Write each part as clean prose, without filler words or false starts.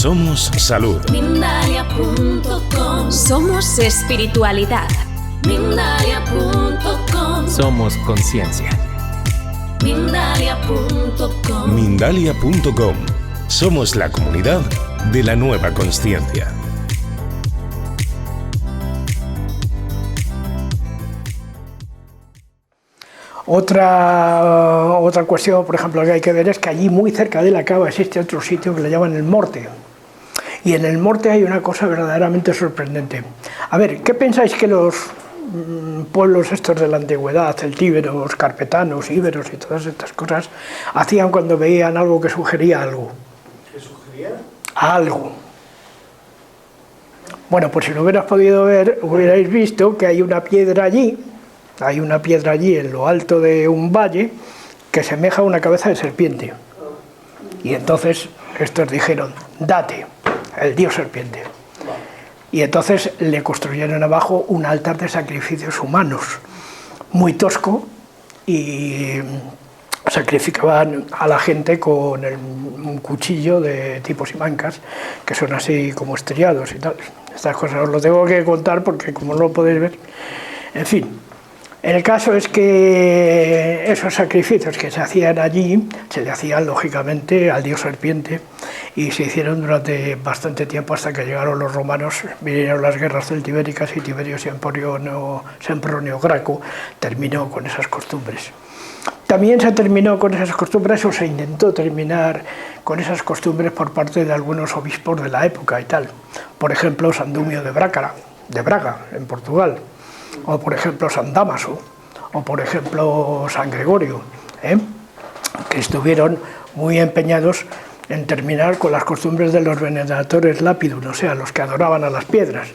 Somos salud. Mindalia.com. Somos espiritualidad. Mindalia.com. Somos conciencia. Mindalia.com. Mindalia.com. Somos la comunidad de la nueva consciencia. Otra cuestión, por ejemplo, que hay que ver es que allí muy cerca de la cava existe otro sitio que le llaman el Morte. Y en el Morte hay una cosa verdaderamente sorprendente. A ver, ¿qué pensáis que los pueblos estos de la antigüedad, celtíberos, carpetanos, íberos y todas estas cosas, hacían cuando veían algo que sugería algo? ¿Qué sugería? Algo. Bueno, pues si lo hubieras podido ver, hubierais visto que hay una piedra allí en lo alto de un valle que semeja a una cabeza de serpiente. Y entonces estos dijeron, date, el dios serpiente. Y entonces le construyeron abajo un altar de sacrificios humanos, muy tosco, y sacrificaban a la gente con un cuchillo de tipo simancas, que son así como estriados y tal. Estas cosas os lo tengo que contar porque como no lo podéis ver, en fin. El caso es que esos sacrificios que se hacían allí, se le hacían lógicamente al dios serpiente y se hicieron durante bastante tiempo hasta que llegaron los romanos, vinieron las guerras celtibéricas y Tiberio Sempronio Graco terminó con esas costumbres. También se terminó con esas costumbres, o se intentó terminar con esas costumbres por parte de algunos obispos de la época y tal. Por ejemplo, San Dumio de Braga, en Portugal. O por ejemplo San Dámaso, o por ejemplo San Gregorio, que estuvieron muy empeñados en terminar con las costumbres de los veneratores lapidum, o sea, los que adoraban a las piedras.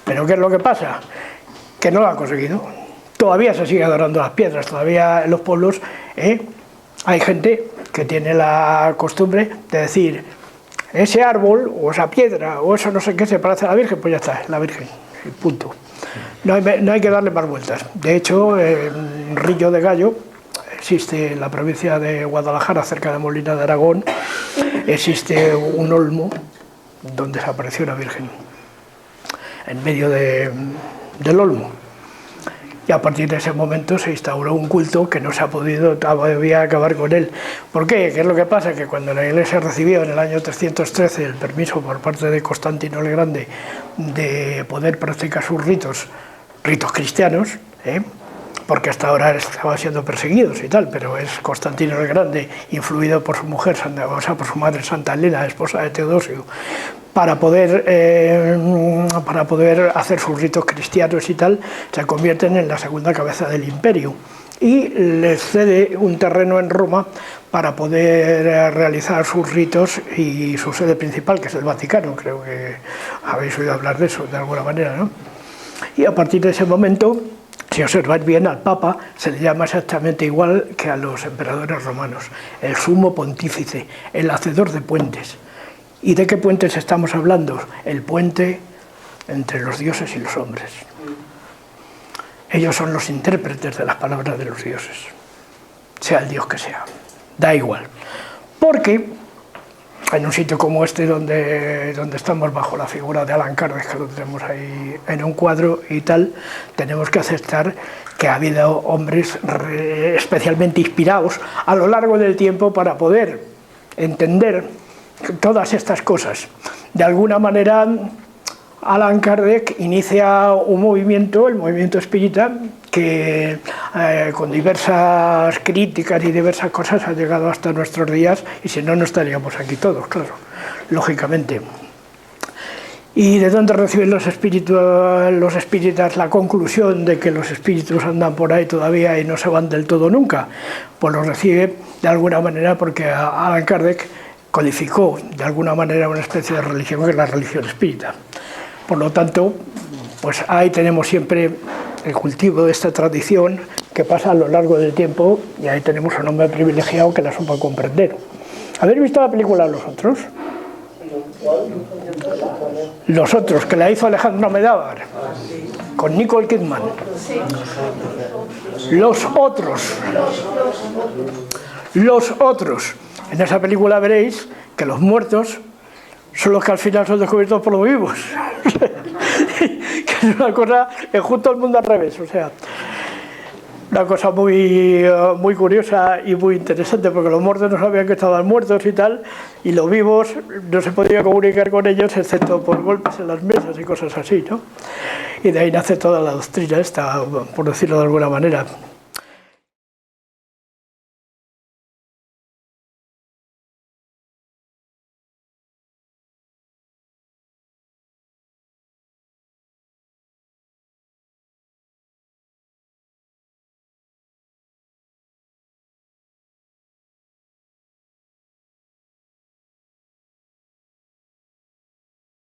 Pero ¿qué es lo que pasa? Que no lo han conseguido. Todavía se sigue adorando a las piedras, todavía en los pueblos hay gente que tiene la costumbre de decir, ese árbol, o esa piedra, o eso no sé qué se parece a la Virgen, pues ya está, es la Virgen, y punto. No hay que darle más vueltas. De hecho, en Rillo de Gallo, existe en la provincia de Guadalajara, cerca de Molina de Aragón, existe un olmo donde se apareció una Virgen, en medio del olmo. Y a partir de ese momento se instauró un culto que no se ha podido todavía acabar con él. ¿Por qué? ¿Qué es lo que pasa? Que cuando la Iglesia recibió en el año 313 el permiso por parte de Constantino el Grande de poder practicar sus ritos cristianos, porque hasta ahora estaban siendo perseguidos y tal, pero es Constantino el Grande, influido por su mujer, por su madre Santa Elena, esposa de Teodosio, para poder hacer sus ritos cristianos y tal, se convierten en la segunda cabeza del imperio y les cede un terreno en Roma para poder realizar sus ritos y su sede principal, que es el Vaticano. Creo que habéis oído hablar de eso de alguna manera, ¿no? Y a partir de ese momento, si observáis bien, al Papa se le llama exactamente igual que a los emperadores romanos, el sumo pontífice, el hacedor de puentes. ¿Y de qué puentes estamos hablando? El puente entre los dioses y los hombres. Ellos son los intérpretes de las palabras de los dioses, sea el dios que sea, da igual. Porque en un sitio como este, donde estamos bajo la figura de Allan Kardec, que lo tenemos ahí en un cuadro y tal, tenemos que aceptar que ha habido hombres especialmente inspirados a lo largo del tiempo para poder entender todas estas cosas. De alguna manera, Allan Kardec inicia un movimiento, el movimiento espírita, que con diversas críticas y diversas cosas ha llegado hasta nuestros días, y si no, no estaríamos aquí todos, claro, lógicamente. ¿Y de dónde reciben los espíritas la conclusión de que los espíritus andan por ahí todavía y no se van del todo nunca? Pues lo recibe de alguna manera porque Allan Kardec codificó de alguna manera una especie de religión que es la religión espírita. Por lo tanto, pues ahí tenemos siempre el cultivo de esta tradición que pasa a lo largo del tiempo, y ahí tenemos un hombre privilegiado que la supo comprender. ¿Habéis visto la película Los Otros? Los Otros, que la hizo Alejandro Amenábar, con Nicole Kidman. Los Otros. Los Otros. En esa película veréis que los muertos son los que al final son descubiertos por los vivos. Que es una cosa, es justo el mundo al revés, o sea, una cosa muy curiosa y muy interesante, porque los muertos no sabían que estaban muertos y tal, y los vivos no se podía comunicar con ellos excepto por golpes en las mesas y cosas así, ¿no? Y de ahí nace toda la doctrina esta, por decirlo de alguna manera.